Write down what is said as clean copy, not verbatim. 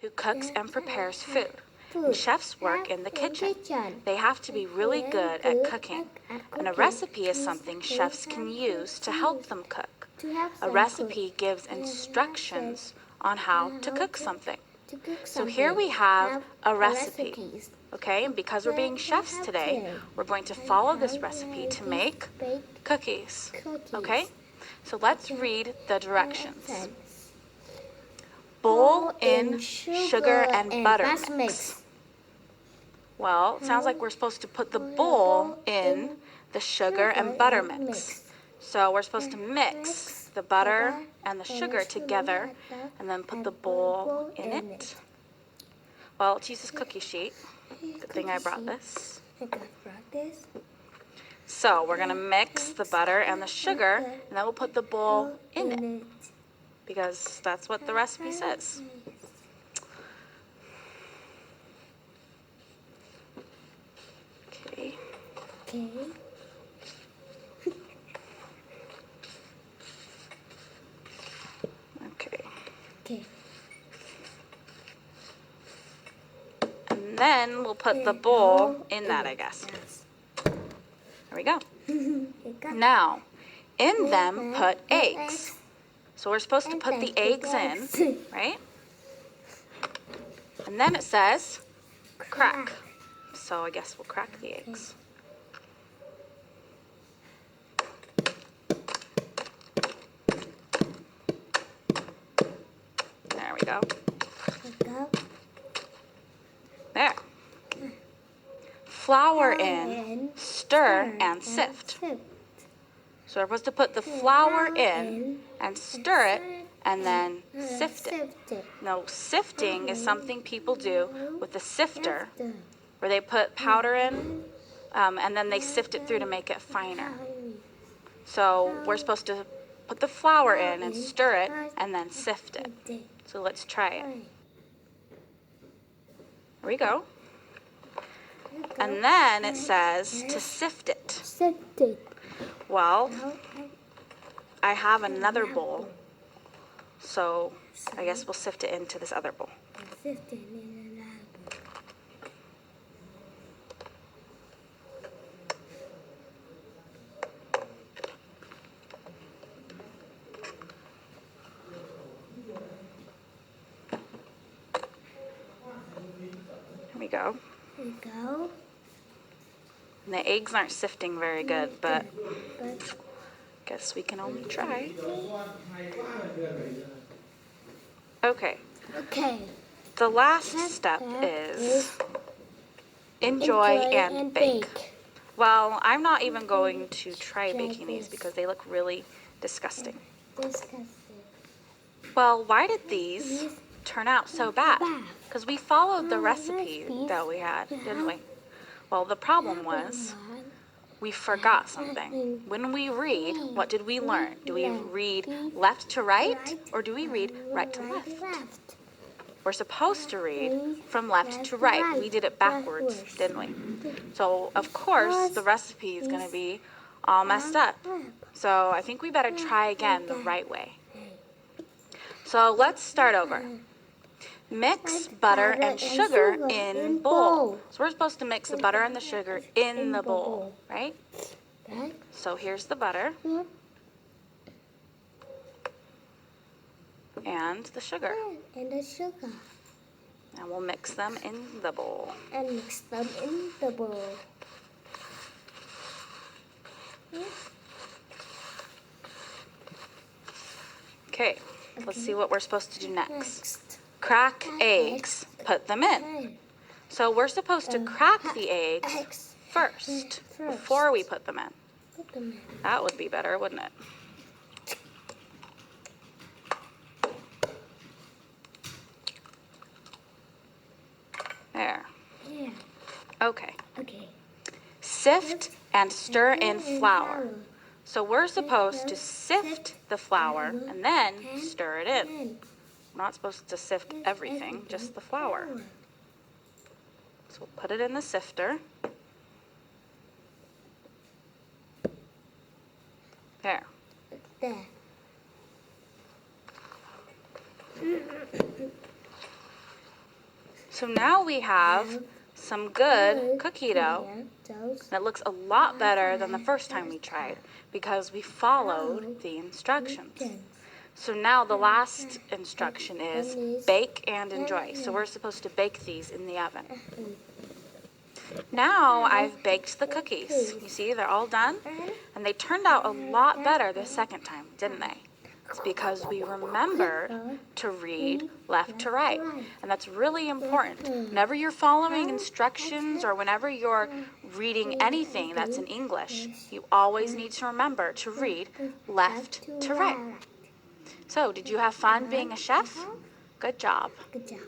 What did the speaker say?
who cooks and prepares food. And chefs work in the kitchen. They have to be really good at cooking. And a recipe is something chefs can use to help them cook. A recipe gives instructions on how to cook something. So here we have a recipe. Okay, and because we're being chefs today, we're going to follow this recipe to make cookies. Okay, so let's read the directions. Bowl in sugar and butter mix. Well, it sounds like we're supposed to put the bowl in the sugar and butter mix. So we're supposed to mix the butter and the sugar together and then put the bowl in it. Well, let's use this cookie sheet. Good thing I brought this. So we're going to mix the butter and the sugar, and then we'll put the bowl in it, because that's what the recipe says. Okay. Okay. And then we'll put the bowl in that, I guess. There we go. Now, in them put eggs. So we're supposed to put the eggs in, right? And then it says crack. So I guess we'll crack the eggs. There we go. There. Flour in, stir, and sift. So we're supposed to put the flour in and stir it and then sift it. Now, sifting is something people do with a sifter, where they put powder in and then they sift it through to make it finer. So we're supposed to put the flour in and stir it and then sift it. So let's try it. Here we go. And then it says to sift it. Well, I have another bowl, so I guess we'll sift it into this other bowl. Here we go. And the eggs aren't sifting very good, but guess we can only try. Okay. The last step is enjoy and bake. Well, I'm not even going to try baking these because they look really disgusting. Well, why did these turn out so bad? Because we followed the recipe that we had, didn't we? Well, the problem was we forgot something. When we read, what did we learn? Do we read left to right, or do we read right to left? We're supposed to read from left to right. We did it backwards, didn't we? So, of course, the recipe is going to be all messed up. So I think we better try again the right way. So let's start over. Mix butter and sugar in bowl. So we're supposed to mix the butter and the sugar in the bowl, right? So here's the butter and the sugar. And we'll mix them in the bowl. Okay, let's see what we're supposed to do next. Crack eggs. Put them in. So we're supposed to crack the eggs first before we put them in. That would be better, wouldn't it? There. Okay. Sift and stir in flour. So we're supposed to sift the flour and then stir it in. We're not supposed to sift everything, just the flour. So we'll put it in the sifter. There. So now we have some good cookie dough that looks a lot better than the first time we tried because we followed the instructions. So now the last instruction is bake and enjoy. So we're supposed to bake these in the oven. Now I've baked the cookies. You see, they're all done, and they turned out a lot better the second time, didn't they? It's because we remembered to read left to right, and that's really important. Whenever you're following instructions or whenever you're reading anything that's in English, you always need to remember to read left to right. So, did you have fun being a chef? Good job. Good job.